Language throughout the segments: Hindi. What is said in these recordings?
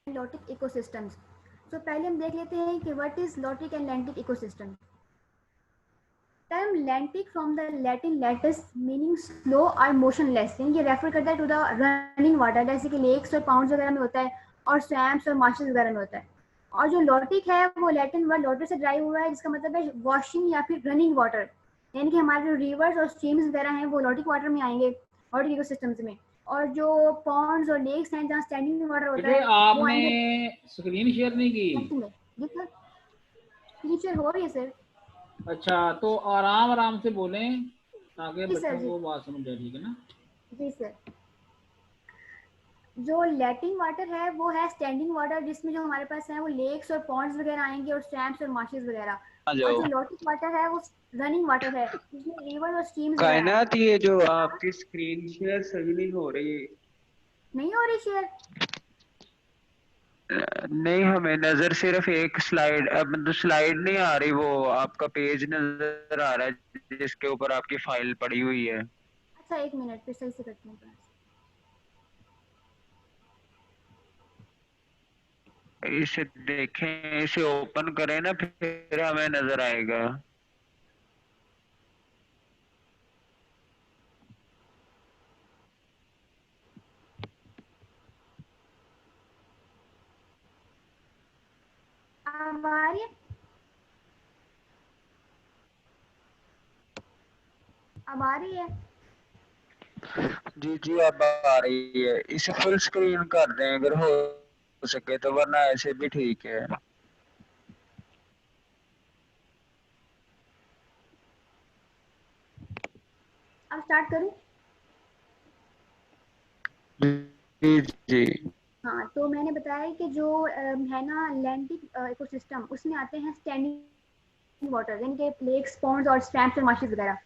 Lotic ecosystems. तो पहले हम देख लेते हैं कि what is lotic and lentic ecosystem. Term lentic from the Latin lattice meaning slow और मोशनलेस, यानी ये रेफर करता है टू द रनिंग वाटर, जैसे कि लेक्स और पाउंड्स वगैरह में होता है और स्वैम्प्स और मार्शेस वगैरह में होता है। और जो लॉटिक है वो लैटिन वर्ड लॉटर से ड्राइव हुआ है, जिसका मतलब है वॉशिंग या फिर रनिंग वाटर, यानी कि हमारे जो रिवर्स और स्ट्रीम्स वगैरह हैं वो लॉटिक वाटर में आएंगे, लॉटिक इकोसिस्टम्स में। और जो पॉन्ड्स और लेक्स हैं जहाँ स्टैंडिंग वाटर होता बेटे है वो आपने आएंगे स्क्रीन शेयर नहीं की? में। जी सर, टीचर हो रही है सर। अच्छा, तो आराम आराम से बोलें ताकि जी सर। बच्चों जी को बात समझ आए, ठीक है ना? जी सर। जो लैटिन वाटर है वो है स्टैंडिंग वाटर, जिसमें जो हमारे पास है वो लेक्स और पॉन्ड्स वगैरह आएंगे और स्वैम्प्स और मार्शेस वगैरह। आ और जाओ। जो लॉटिक वाटर है वो रनिंग वाटर है, जिसमें रिवर और स्ट्रीम्स वगैरह आएंगे। कायनात, ये जो आपकी स्क्रीन शेयर सही नहीं हो रही। नहीं हो रही शेयर? नहीं, हमें नजर सिर्फ एक स्लाइड, अब मतलब स्लाइड नहीं आ रही, वो आपका पेज नजर आ रहा है जिसके ऊपर आपकी फाइल पड़ी हुई है। अच्छा एक मिनट, फिर सही से करती हूँ क्लास। इसे देखें, इसे ओपन करें ना, फिर हमें नजर आएगा। अब आ रही है? अब आ रही है? जी जी, अब आ रही है। इसे फुल स्क्रीन कर दें अगर हो सके तो, वरना ऐसे भी ठीक है। अब स्टार्ट करूँ? जी जी। हाँ, तो मैंने बताया कि जो है ना लैंटिक इकोसिस्टम, उसमें आते हैं स्टैंडिंग वाटर, यानी कि लेक्स, पॉन्ड्स और स्वैम्प्स और मार्शेस वगैरह।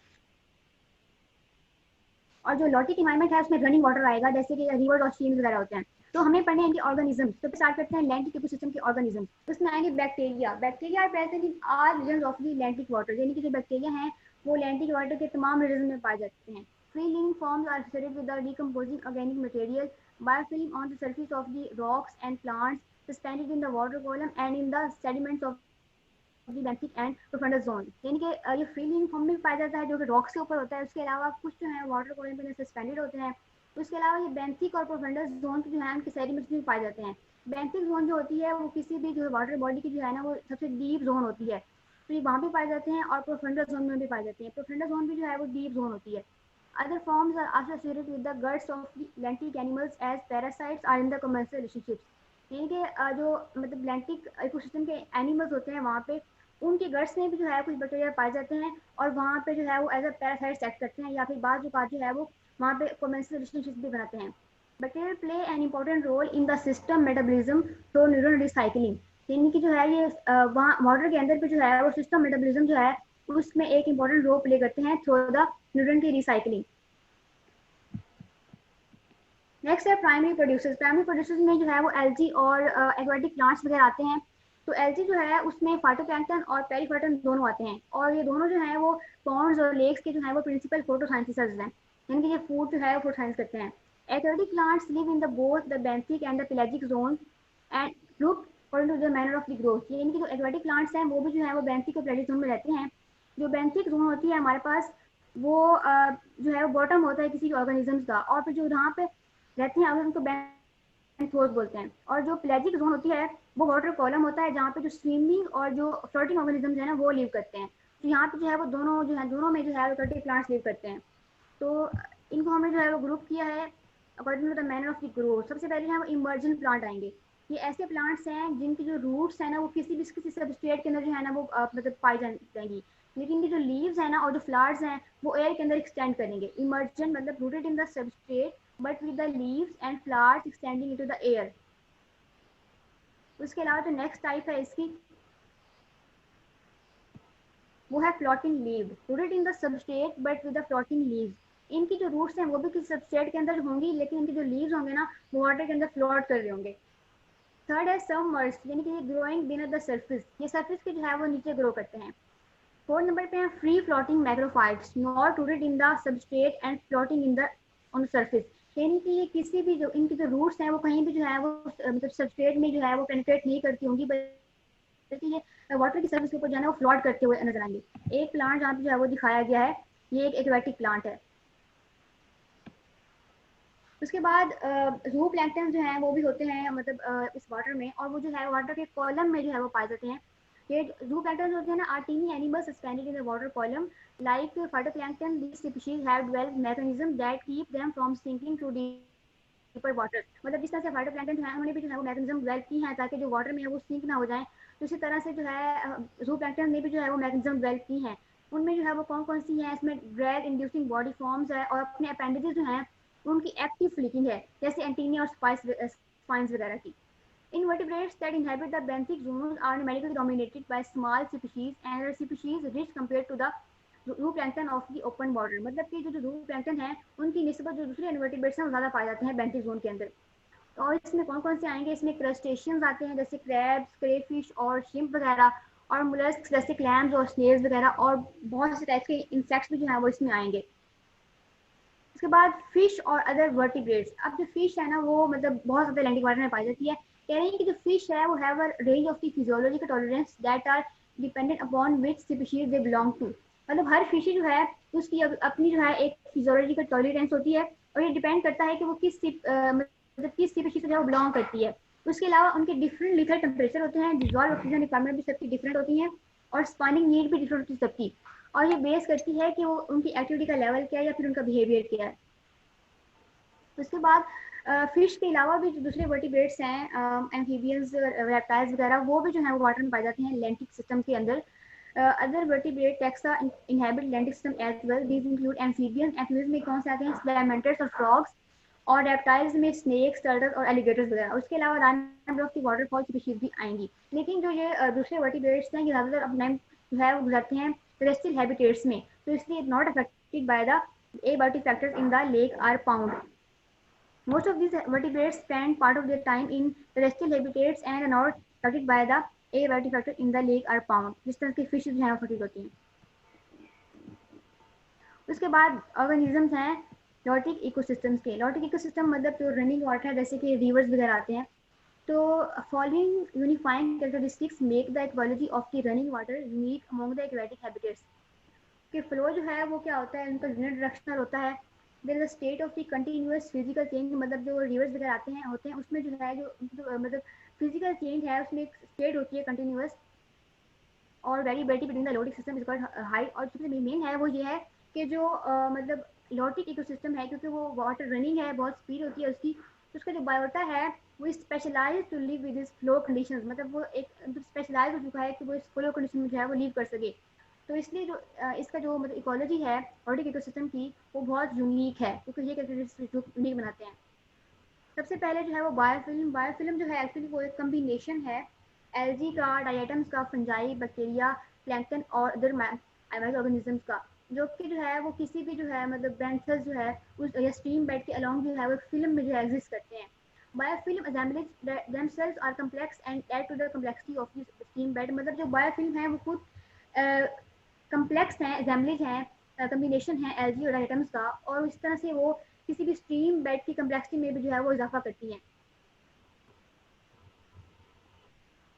और जो लॉटिक इन्वायरमेंट है उसमें रनिंग वाटर आएगा, जैसे कि रिवर और स्ट्रीम्स वगैरह होते हैं। तो हमें पढ़ने हैं ऑर्गेनिज्म। तो स्टार्ट करते हैं लैंटिक इकोसिस्टम के ऑर्गेनिज्म। उसमें आएंगे bacteria. Bacteria are present in all region of the lentic water, यानी कि जो बैक्टीरिया हैं वो लैंटिक वाटर के तमाम रीजन में पाए जाते हैं। Free living forms are associated with the decomposing organic material, biofilm on the surface of the rocks and plants, suspended in the water column and in the sediments of the benthic and profundis zone, यानी कि ये फ्री लिविंग फॉर्म में पाया जाता है जो कि रॉक्स के ऊपर होता है। उसके अलावा कुछ जो है वाटर कॉलम पे सस्पेंडेड होते हैं। उसके अलावा ये बेंथिक और प्रोफंडस जोन जो है उनके सेडिमेंट्स में पाए जाते हैं। बेंथिक जोन जो होती है वो किसी भी जो वाटर बॉडी की जो है ना वो सबसे डीप जोन होती है, तो ये वहाँ भी पाए जाते हैं। और प्रोफंडस जोन में भी पाए जाते हैं। प्रोफंडस जोन भी जो है वो डीप जोन होती है। Other forms are associated with the guts of the lentic animals as parasites are in the commensal relationships, यानी कि जो मतलब लैंटिक इकोसिस्टम के एनिमल्स होते हैं वहाँ पे उनके गट्स में भी जो है कुछ बैक्टीरिया पाए जाते हैं और वहाँ पे जो है वो एज अ पैरासाइट्स एक्ट करते हैं, या फिर बाद जो है वो वहाँ पे कॉमेंसल रिलेशनशिप भी बनाते हैं। Bacteria play an important role in the system metabolism through neural recycling, यानी कि जो है ये वहाँ वाटर के अंदर पे जो है वो सिस्टम मेटाबॉलिज्म जो है उसमें एक इम्पोर्टेंट रोल प्ले करते हैं थ्रू द न्यूरन की रिसाइकलिंग। नेक्स्ट है प्राइमरी प्रोड्यूसर्स। प्राइमरी प्रोड्यूसर्स में जो है वो एल्गी और एक्वाटिक प्लांट्स वगैरह आते हैं। तो एल्गी जो है उसमें फाइटोप्लैंक्टन और पेरिफाइटन दोनों आते हैं, और ये दोनों जो है वो पॉन्ड्स और लेक्स के जो है वो प्रिंसिपल फोटोसाइंथिसिस हैं, यानी कि ये फूड जो है वो फोटोसाइंस करते हैं। Aquatic plants live in the both the benthic and the pelagic zone and group according to the manner of the growth, यानी कि जो एक्वाटिक प्लांट्स हैं वो भी जो है वो बेंथिक और पेलाजिक जोन में रहते हैं। जो बेंथिक जोन होती है हमारे पास वो जो है वो बॉटम होता है किसी ऑर्गेनिजम्स का, और फिर जो यहाँ पे रहते हैं अगर उनको बेंथोस बोलते हैं। और जो प्लेजिक जोन होती है वो वाटर कॉलम होता है जहाँ पे जो स्विमिंग और जो फ्लोटिंग ऑर्गेनिजम्स है ना वो लिव करते हैं। तो यहाँ पे जो है वो दोनों में जो है एक्वाटिक प्लांट्स लिव करते हैं। तो इनको हमने जो है वो ग्रुप किया है according to the manner of the growth. सबसे पहले है वो इमर्जेंट प्लांट आएंगे। ये ऐसे प्लांट्स हैं जिनकी जो रूट्स है ना वो किसी सबस्ट्रेट के अंदर जो है ना वो मतलब पाई जाएंगी, लेकिन इनकी जो लीव्स है ना और जो फ्लावर्स हैं वो एयर के अंदर एक्सटेंड करेंगे। इमर्जेंट मतलब rooted in the substrate but with the leaves and flowers extending into the air. उसके अलावा जो नेक्स्ट टाइप है इसकी वो है floating leave, rooted in the substrate but with the floating leaves. इनकी जो रूट्स हैं वो भी किसी सबस्ट्रेट के अंदर होंगी, लेकिन इनके जो लीव्स होंगे ना वो वाटर के अंदर फ्लोट कर रहे होंगे। थर्ड है सबमर्ज्ड, यानी कि ये ग्रोइंग बिनर द सरफेस, ये सरफेस के जो है वो नीचे ग्रो करते हैं। फोर्थ नंबर पे है free floating macrophytes, not rooted in the substrate and floating in the on the surface, यानी कि ये किसी भी जो इनकी जो रूट्स हैं वो कहीं भी जो है वो मतलब सबस्ट्रेट में जो है वो पेनिट्रेट नहीं करती होंगी, बल्कि ये वाटर की सर्फेस के ऊपर जो है वो फ्लोट करते हुए नजर आएंगे। एक प्लांट जहाँ पे जो है वो दिखाया गया है, ये एक एक्वेटिक प्लांट है। उसके बाद जू प्लैंक्टन जो हैं वो भी होते हैं मतलब इस वाटर में, और वो जो है वाटर के कॉलम में जो है वो पाए जाते हैं। ये जू प्लैंक्टन होते हैं ना, are tiny animals suspended in the water column like phytoplankton. These species have developed mechanism that keep them from sinking to deeper water. मतलब जिस तरह से फाइटोप्लैंक्टन जो है उन्होंने भी जो है वो मैकेनिज्म डेवलप की है ताकि जो वाटर में है वो सिंक ना हो जाए। तो इसी तरह से जो है जू प्लैंक्टन ने भी जो है वो मैकेनिज्म डेवलप की है। उनमें जो है वो कौन कौन सी है, इसमें ड्रैग इंड्यूसिंग बॉडी फॉर्म्स है, और अपने अपेंडेजेस जो हैं उनकी एक्टिव फ्लिकिंग है, जैसे एंटीनिया और स्पाइंस वगैरह की। Invertebrates that inhabit the benthic zones are numerically dominated by small species and are species rich compared to the zooplankton of the open water। मतलब कि जो zooplankton है उनकी निस्बत जो दूसरे इन्वर्टिब्रेट्स हैं वो ज़्यादा पाए जाते हैं बेंथिक जोन के अंदर। और इसमें कौन कौन से आएंगे, इसमें क्रस्टेशियंस आते हैं जैसे क्रैब्स, क्रेफिश और शिम्प वगैरह, और मोलस्क जैसे क्लैम्स और स्नेल्स वगैरह, और बहुत से टाइप के इंसेक्ट्स भी जो है वो इसमें आएंगे। उसके बाद फिश और अदर वर्टिब्रेट्स। अब जो फिश है ना वो मतलब बहुत ज़्यादा अटलांटिक वाटर में पाई जाती है। कह रहे हैं कि जो फिश है वो have a range of the physiological tolerance that are dependent upon which species they belong to. मतलब हर फिश जो है उसकी अपनी जो है एक फिजियोलॉजिकल टॉलरेंस होती है, और ये डिपेंड करता है कि वो मतलब किस स्पीशीज से जो है बिलोंग करती है। उसके अलावा उनके डिफरेंट लिथल टेम्परेचर होते हैं, डिजॉल्व ऑक्सीजन रिक्वायरमेंट भी सबकी डिफरेंट होती है, और स्पानिंग नीड भी डिफरेंट होती है सबकी। और ये बेस करती है कि वो उनकी एक्टिविटी का लेवल क्या है या फिर उनका बिहेवियर क्या है। उसके बाद फिश के अलावा भी जो दूसरे वर्टिब्रेट्स हैं एम्फीबियंस रेप्टाइल्स वगैरह, वो भी जो है वो वाटर में पाए जाते हैं लैंटिक सिस्टम के अंदर। Other vertebrate taxa inhabit lentic system as well. These include amphibians. Amphibians में कौन से आते हैं, सैलमेंटर्स और फ्रॉग्स, और रेप्टाइल्स में स्नेक्स, टर्टल्स और एलिगेटर्स वगैरह। उसके अलावा number of the waterfall species भी आएंगी। लेकिन जो ये दूसरे वर्टिब्रेट्स हैं ये ज़्यादातर अपना जो है वो गुजरते हैं टेरेस्ट्रियल हैबिटेट्स में, तो इसलिए not affected by the abiotic factors in the lake are found. Most of these vertebrates spend part of their time in terrestrial habitats and are not affected by the abiotic factor in the lake are found. जिस तरह की फिशेज जो है affected होती हैं। उसके बाद ऑर्गेनिजम्स हैं लॉटिक इकोसिस्टम्स के। लॉटिक इकोसिस्टम मतलब जो रनिंग वाटर है जैसे कि रिवर्स वगैरह आते हैं। तो following unifying characteristics make the equality of the running water unique among the aquatic habitats. कि फ्लो जो है वो क्या होता है, उनका यूनिडायरेक्शनल होता है। There is a state of the continuous physical change. मतलब जो रिवर्स वगैरह आते हैं होते हैं उसमें जो है जो मतलब फिजिकल चेंज है उसमें एक स्टेट होती है कंटिन्यूअस। और variability between the lotic system is called height. और सबसे मेन है वो ये है कि जो मतलब लॉटिक इकोसिस्टम है, क्योंकि वो वाटर रनिंग है, बहुत स्पीड होती है उसकी, तो उसका जो बायोटा है वो स्पेशलाइज टू लिव विद इस फ्लो कंडीशंस। मतलब वो एक स्पेशलाइज हो चुका है कि वो इस फ्लो कंडीशन में जो है वो लिव कर सके। तो इसलिए जो इसका जो मतलब इकोलॉजी है लॉटिक इकोसिस्टम की वो बहुत यूनिक है, क्योंकि ये कैरेक्टरिस्टिक्स जो यूनिक बनाते हैं। सबसे पहले जो है वो बायोफिल्म। बायोफिल्म जो है एक्चुअली वो एक कम्बिनेशन है एल्गी का, डायटम्स का, फंजाई, बैक्टीरिया, प्लैंक्टन और अदर ऑर्गेनिजम्स का, जो कि जो है वो किसी भी जो है मतलब बेंथस जो है उस या स्ट्रीम बेड के अलोंग जो है वो फिल्म में जो है एग्जिस्ट करते हैं। Biofilm assemblies themselves are complex and add to the complexity of this stream bed. मतलब जो बायोफिल्म है वो खुद कम्प्लेक्स हैं, असेंबलीज हैं, कम्बिनेशन है एल्गी और डायटम्स का, और इस तरह से वो किसी भी स्ट्रीम बेड की कम्प्लेक्सिटी में भी जो है वो इजाफा करती हैं।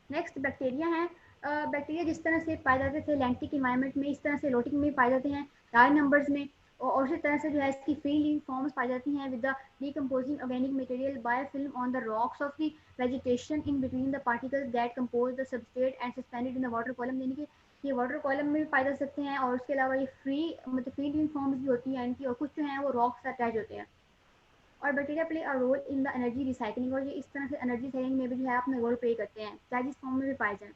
नेक्स्ट बैक्टीरिया हैं। बैक्टीरिया जिस तरह से पाए जाते थे लैंटिक इन्वायरमेंट में, इस तरह से लोटिक में पाए जाते हैं लार्ज नंबर्स में, और उसी तरह से जो है इसकी फ्री लिविंग फॉर्म्स पाई जाती हैं with the decomposing organic material biofilm on the rocks of the vegetation in between the particles that compose the substrate and suspended in the water column. यानी कि ये वाटर कॉलम में भी पाए जा सकते हैं, और उसके अलावा ये फ्री मतलब फ्री लिविंग फॉर्म्स भी होती हैं इनकी, और कुछ जो हैं वो रॉक्स से अटैच होते हैं। और bacteria play a role in the energy recycling, और ये इस तरह से एनर्जी सेविंग में भी जो है अपना रोल प्ले करते हैं, चाहे जिस फॉर्म में भी पाए जाएं।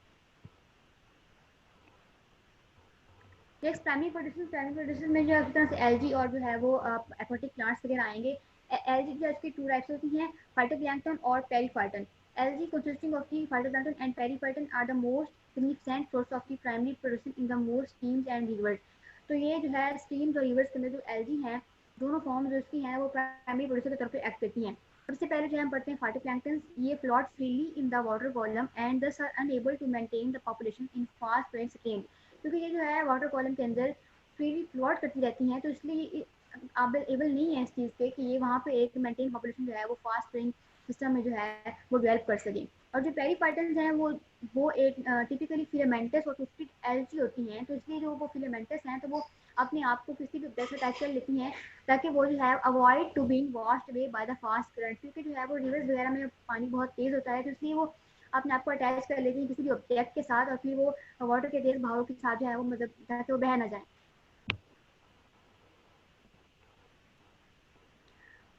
Next primary producers. Primary producers में जो है उसी तरह से एल्गी और जो है वो एक्वाटिक प्लांट्स वगैरह आएंगे। एल्गी जो है इसकी टू टाइप्स होती हैं, फाइटोप्लैंक्टन और periphyton. Algae consisting of the phytoplankton and periphyton are the most significant source of the primary production in the most streams and rivers। तो ये जो है स्ट्रीम्स और रिवर्स के अंदर जो एल्गी हैं दोनों फॉर्म जो इसकी हैं वो प्राइमरी प्रोड्यूसर के तौर पे एक्ट करती हैं। सबसे पहले जो हम पढ़ते हैं फाइटोप्लैंक्टन। ये float freely in the water column and these are unable to maintain the population in fast flowing stream. क्योंकि ये जो है वाटर कॉलम के अंदर फ्रीली फ्लोट करती रहती हैं, तो इसलिए एबल नहीं है इस चीज़ पे कि ये वहाँ पे एक मेंटेन पॉपुलेशन जो है वो फास्ट ग्रोइंग सिस्टम में जो है वो डेवलप कर सके। और जो पेरिफाइटल्स हैं वो एक टिपिकली फिलामेंटस और ट्विस्टेड एल्गी होती हैं, तो इसलिए जो वो फिलामेंटस हैं तो वो अपने आप को किसी भी प्रेशर अटैच कर लेती हैं ताकि वो जो है avoid to being washed away by the fast current, क्योंकि जो है वो रिवर्स वगैरह में पानी बहुत तेज़ होता है, तो इसलिए वो अपने आप को अटैच कर लेती हैं किसी भी ऑब्जेक्ट के साथ और फिर वो वाटर के तेज बहाव के साथ जो है वो मतलब ताकि वो बह ना जाए।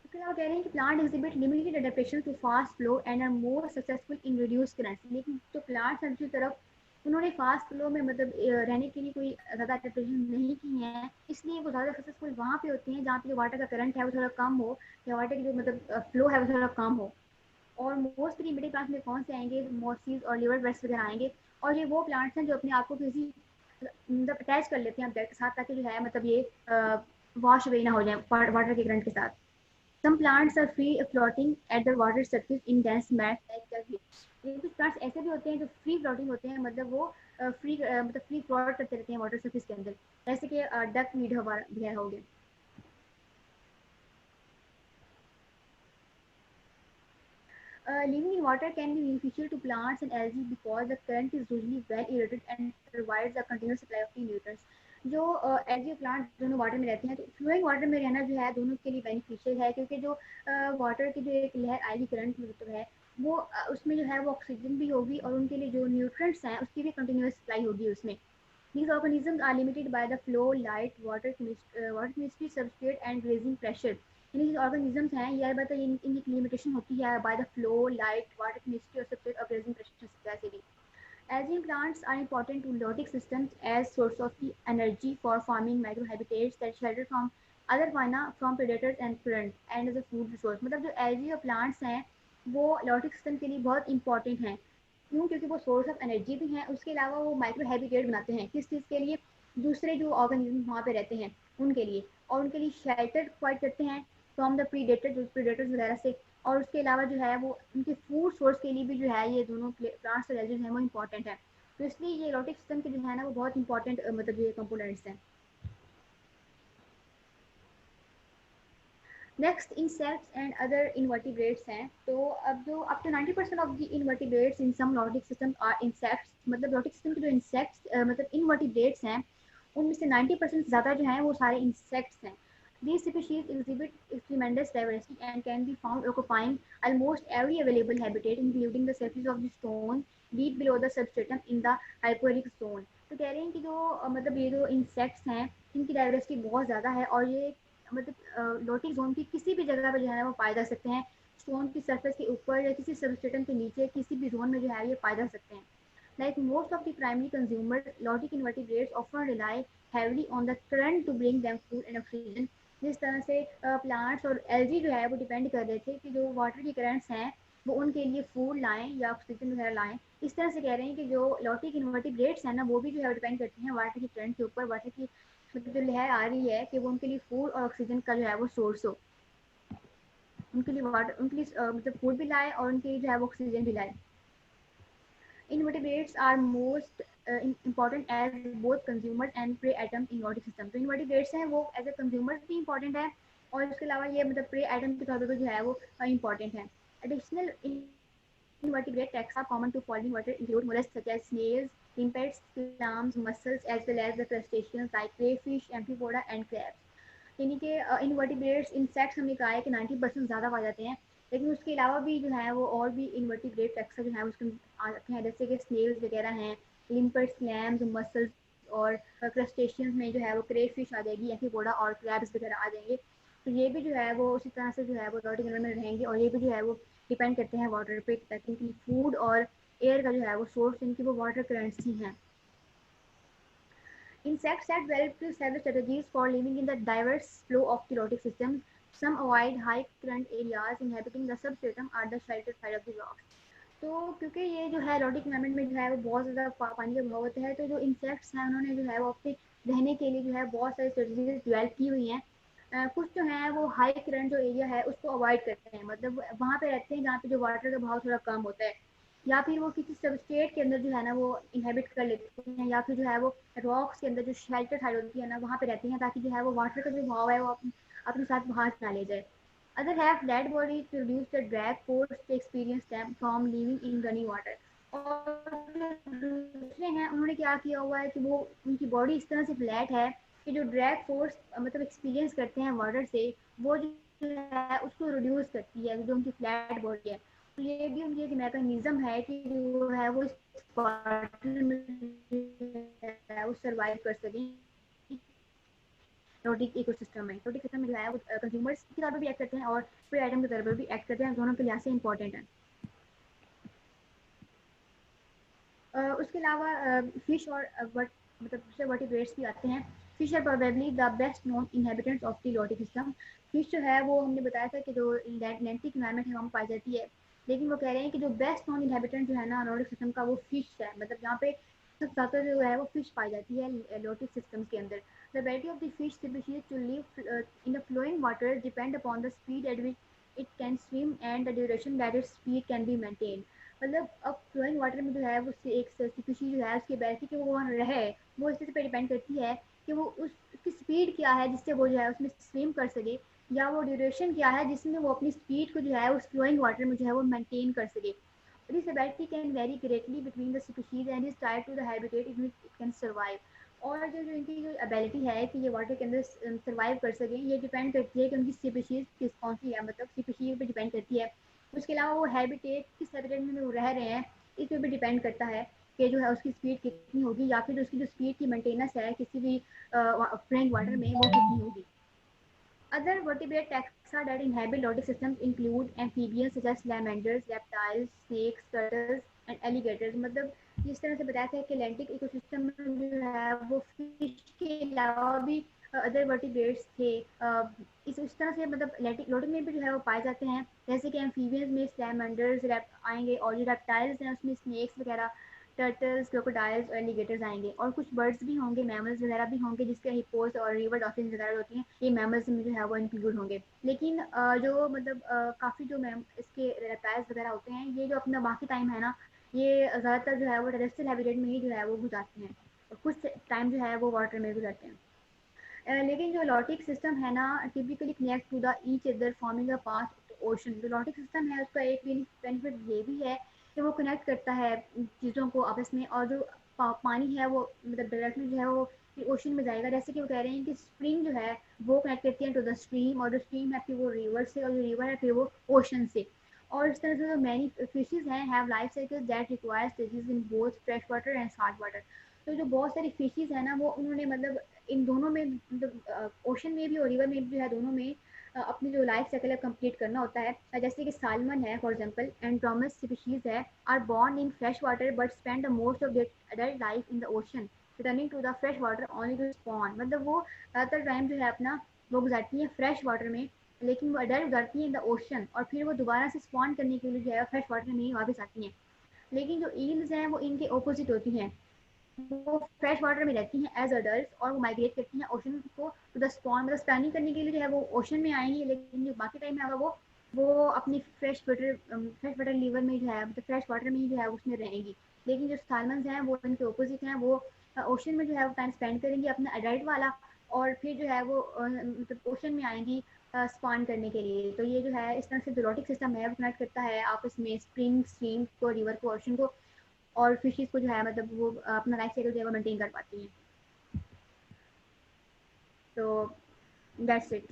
उसके अलावा कह रहे हैं कि plant exhibit limited adaptation to fast flow and are more successful in reduce current, लेकिन जो प्लांट्स हैं दूसरी तरफ उन्होंने फास्ट फ्लो में मतलब रहने के लिए कोई ज़्यादा एडेप्टेशन नहीं की है, इसलिए वो ज़्यादा सक्सेसफुल वहाँ पे होते हैं जहाँ पे जो वाटर का करंट है वो थोड़ा कम हो या वाटर की जो मतलब फ्लो है वो थोड़ा कम हो। और मोस्टली मिडिल क्लास में कौन से आएंगे, मॉसिस और लिवर ब्रेस्ट वगैरह आएंगे, और ये वो प्लांट्स हैं जो अपने आप को किसी मतलब अटैच कर लेते हैं ऑब्जेक्ट के साथ ताकि जो है मतलब ये वॉश अवे ना हो जाए वाटर के करंट के साथ। Some plants are free floating at the water surface in dense mats like jelly. लेकिन कुछ प्लांट्स ऐसे भी होते हैं जो फ्री फ्लोटिंग होते हैं, मतलब वो फ्री फ्लोट करते रहते हैं वाटर सरफेस के अंदर, जैसे कि डक वीड वगैरह हो गए। Living in water can be beneficial to plants and algae because the current is usually well irrigated and provides a continuous supply of clean nutrients. जो एल्गी प्लांट दोनों वाटर में रहते हैं तो फ्लोइंग वाटर में रहना जो है दोनों के लिए बेनिफिशियल है, क्योंकि जो वाटर की जो एक लहर आएगी करंट मतलब है वो उसमें जो है वो ऑक्सीजन भी होगी और उनके लिए जो न्यूट्रिएंट्स हैं उसकी भी कंटिन्यूस सप्लाई होगी उसमें। These organisms are limited by the flow, light, water chemistry, substrate and grazing pressure. यानी जो organisms हैं ये अलबत्ता इनकी लिमिटेशन होती है by the flow, light, water chemistry और substrate और grazing pressure की वजह से भी। Algae plants are important to biotic systems as source of the energy for farming microhabitats that shelter from other fauna from predators and current and as a food resource। मतलब जो algae और plants हैं वो biotic system के लिए बहुत important हैं। क्यों? क्योंकि वो सोर्स ऑफ एनर्जी भी हैं, उसके अलावा वो माइक्रो हैबिटेट बनाते हैं किस चीज़ के लिए, दूसरे जो ऑर्गेनिज्म वहाँ पे रहते हैं उनके लिए, और उनके लिए शेल्टर प्रोवाइड करते हैं फ्रॉम द प्रीडेटर्स वगैरह से, और उसके अलावा जो है वो उनके फूड सोर्स के लिए भी जो है ये दोनों प्लांट्स और एल्गीज हैं वो इंपॉर्टेंट है। तो इसलिए ये एरोटिक सिस्टम के जो है ना वो बहुत इंपॉर्टेंट मतलब ये कंपोनेंट्स हैं। Next insects and other invertebrates हैं। तो अब जो up to 90% of the invertebrates in some lotic system are insects, मतलब लॉटिक सिस्टम के जो इंसेक्ट्स मतलब इनवर्टिब्रेट्स हैं उनमें से 90% ज़्यादा जो हैं वो सारे इंसेक्ट्स हैं। These species exhibit tremendous diversity and can be found occupying almost every available habitat, including the surface of the stone deep below the substratum in the hypoeric zone। तो कह रहे हैं कि जो मतलब ये जो इंसेक्ट्स हैं इनकी डाइवर्सिटी बहुत ज़्यादा है और ये मतलब लोटिक जोन की किसी भी जगह पर जो है वो पाए जा सकते हैं, स्टोन की सरफेस के ऊपर या किसी सबस्ट्रेटम के नीचे किसी भी जोन में जो है ये पाए जा सकते हैं। Like most of the primary consumers, lotic invertebrates often rely heavily on the current to bring them food and oxygen। जिस तरह से प्लांट्स और एल्गी जो है वो डिपेंड कर रहे थे कि जो वाटर की करंट्स हैं वो उनके लिए फूड लाएं या ऑक्सीजन वगैरह लाएं, इस तरह से कह रहे हैं कि जो लॉटिक इन्वर्टिब्रेट्स हैं ना वो भी जो है डिपेंड करते हैं वाटर की करंट के ऊपर, वाटर की मतलब जो लहर आ रही है कि वो उनके लिए फूड और ऑक्सीजन का जो है वो सोर्स हो, उनके लिए वाटर उनके लिए मतलब फूड भी लाए और उनके लिए जो है वो ऑक्सीजन भी लाए। Invertebrates are most important as both consumers and prey items in aquatic system। तो invertebrates हैं वो एज ए कंज्यूमर्स भी important है और इसके अलावा ये मतलब prey item के तौर पर जो है वो important है। Additional invertebrate taxa common to following water include mollusks such as snails, limpets, clams, mussels as well as the crustaceans like crayfish, amphipoda and crabs। यानी कि इनवर्टिब्रेट्स इंसेक्ट्स हमने कहा है कि 90% ज़्यादा पाए जाते हैं, लेकिन उसके अलावा भी जो है वो और भी इनवर्टिब्रेट टैक्सा जो है उसके आ जाते हैं, जैसे कि स्नेल्स वगैरह हैं, लिम्पर्स, क्लैम्स, मसल्स और क्रस्टेशियंस में जो है वो क्रेफिश आ जाएगी, एम्फीपोडा और क्रैब्स वगैरह आ जाएंगे। तो ये भी जो है वो उसी तरह से जो है वो लॉटिक में रहेंगे और ये भी जो है वो डिपेंड करते हैं वाटर पे, ताकि इनकी फूड और एयर का जो है वो सोर्स इनकी वो वाटर करेंट्स ही हैं। Insects have developed several strategies for living in the diverse flow of the aquatic system. Some avoid high current areas, inhabiting the substratum or the sheltered side of the rocks। तो क्योंकि ये जो है aquatic environment में जो है वो बहुत ज़्यादा पानी का बहाव होता है, तो जो इंसेक्ट्स हैं उन्होंने जो है वो अपने रहने के लिए जो है बहुत सारी स्ट्रेटजीज डेवलप की हुई हैं। कुछ जो है वो हाई करंट जो एरिया है उसको अवॉइड करते हैं, मतलब वहाँ पे रहते हैं जहाँ पे जो वाटर का बहाव थोड़ा कम होता है, या फिर वो किसी सबस्ट्रेट के अंदर जो है ना वो इनहेबिट कर लेते हैं, या फिर जो है वो रॉक्स के अंदर जो शेल्टर साइड होती है ना वहाँ पे रहती हैं, ताकि जो है वो वाटर का जो बहाव है वो अपने साथ बाहर ना ले जाए। Other have dead body to reduce the drag force to experience them from living in running water. और दूसरे हैं उन्होंने क्या किया हुआ है कि वो उनकी बॉडी इस तरह से फ्लैट है कि जो ड्रैग फोर्स मतलब एक्सपीरियंस करते हैं वाटर से वो जो है उसको रिड्यूस करती है, जो उनकी फ्लैट बॉडी है। तो ये भी उनकी एक मैकेनिज्म है कि जो है वो वाटर में वो सर्वाइव कर सकें एक्वाटिक इकोसिस्टम में। एक्वाटिक सिस्टम में जो है वो कंज्यूमर्स के तौर पर भी एक्ट करते हैं और प्री आइटम के तौर पर भी एक्ट करते हैं, दोनों के लिहाज से इंपॉर्टेंट है। उसके अलावा फिश और मतलब दूसरे वर्टिब्रेट्स भी आते हैं। Fish are probably the best known inhabitants of the lotic system. Fish जो है वो हमने बताया था कि जो अटलांटिक एनवायरनमेंट है वहाँ पाई जाती है, लेकिन वो कह रहे हैं कि जो बेस्ट नोन इनहेबिटेंट जो है ना लोटिक सिस्टम का वो फिश है, मतलब यहाँ पे सबसे ज़्यादा जो है वो फिश पाई जाती है लोटिक सिस्टम के अंदर। The variety of the fish species to live in the flowing water depend upon the speed at which it can swim and the duration that its speed can be maintain. मतलब अब फ्लोइंग वाटर में जो है वो एक स्पीशीज जो है उसकी एबिलिटी कि वो वहाँ रहे वो इस चीज़ पे डिपेंड करती है कि वो उसकी स्पीड क्या है जिससे वो जो है उसमें स्विम कर सके, या वो ड्यूरेशन क्या है जिसमें वो अपनी स्पीड को जो है उस फ्लोइंग वाटर में जो है वो मेंटेन कर सके। This ability can vary greatly between the species and is tied to the habitat in which it can survive. और जो जो इनकी जो एबिलिटी है कि ये वाटर के अंदर सर्वाइव कर सकें, ये डिपेंड करती है कि उनकी स्पीशीज किस कौन सी है, मतलब स्पीशीज पे डिपेंड करती है। उसके अलावा वो हैबिटेट किस हैबिटेट में वो रह रहे हैं इस पर भी डिपेंड करता है कि जो है उसकी स्पीड कितनी होगी, या फिर उसकी जो स्पीड की मेंटेनेंस है किसी भी फ्रेंक वाटर में वो कितनी होगी। Other vertebrate taxa that inhabit lotic systems include amphibians such as salamanders, reptiles, snakes, turtles and alligators। मतलब जिस तरह से बताया था कि अटलांटिक इकोसिस्टम में जो है वो फिश के अलावा भी अदर वर्टिब्रेट्स थे। इस तरह से मतलब अटलांटिक लोटिक में भी जो है वो पाए जाते हैं, जैसे कि एम्फीबियंस में सैलमैंडर्स आएंगे, और जो रेप्टाइल्स हैं उसमें स्नेक्स वगैरह, टर्टल्स, क्रोकोडाइल्स और एलिगेटर्स आएंगे, और कुछ बर्ड्स भी होंगे, मैमल्स वगैरह भी होंगे जिसके हिप्पोस और रिवर डॉल्फिन वगैरह होती हैं, ये मैमल्स में जो है वो इंक्लूड होंगे। लेकिन जो मतलब काफ़ी जो मैम इसके रेप्टाइल्स वगैरह होते हैं ये जो अपना बाकी टाइम है ना ये ज़्यादातर जो है वो टेरेस्ट्रियल हैबिटेट में ही जो है वो गुजारते हैं, और कुछ टाइम जो है वो वाटर में गुजारते हैं। लेकिन जो लॉटिक सिस्टम है ना typically connect to the each other forming a path of ocean. जो लॉटिक सिस्टम है उसका एक बेनिफिट ये भी है कि वो कनेक्ट करता है चीज़ों को आपस में, और जो पानी है वो मतलब डायरेक्टली जो है वो ओशन में जाएगा। जैसे कि वो कह रहे हैं कि स्प्रिंग जो है वो कनेक्ट करती है टू द स्ट्रीम, और जो स्ट्रीम है फिर वो रिवर से, और जो रिवर है फिर वो ओशन से। और इस तरह से जो मैनी फिशेज हैं have life cycle that requires stages in both fresh water and salt water. तो जो बहुत सारी फिशेज है ना वो उन्होंने मतलब इन दोनों में मतलब ओशन में भी और रिवर में भी जो है दोनों में अपनी जो लाइफ साइकिल है कंप्लीट करना होता है। जैसे कि सालमन है फॉर एग्जांपल, एंड्रोमस स्पीशीज है, are born in fresh water but spend the most of their adult life in the ocean, returning to the fresh water only to spawn. मतलब वो ज़्यादातर टाइम जो है अपना वो गुजारती है फ्रेश वाटर में, लेकिन वो एडल्ट गुजारती है इन द ओशन, और फिर वो दोबारा से स्पॉन करने के लिए जो है फ्रेश वाटर में ही वापस आती हैं। लेकिन जो ईल्स हैं वो इनके ऑपोजिट होती हैं, वो फ्रेश वाटर में रहती हैं एज अडल्ट, और वो माइग्रेट करती हैं ओशन को टू द स्पॉन, मतलब स्पैनिंग करने के लिए जो है वो ओशन में आएंगी, लेकिन जो बाकी टाइम में होगा वो अपनी फ्रेश वाटर लीवर में जो है मतलब फ्रेश वाटर में ही जो है उसमें रहेंगी। लेकिन जो सालमन्स हैं वो इनके ऑपोजिट हैं, वो ओशन में जो है वो टाइम स्पेंड करेंगी अपना एडल्ट वाला, और फिर जो है वो मतलब ओशन में आएंगी स्पॉन करने के लिए। तो ये जो है इस तरह से जो लॉटिक सिस्टम है वो कनेक्ट करता है आपस में स्प्रिंग, स्ट्रीम को, रिवर को, ओशन को, और फिशेस को जो है मतलब वो अपना लाइफ साइकिल जो है वो मेंटेन कर पाती हैं। तो दैट्स इट।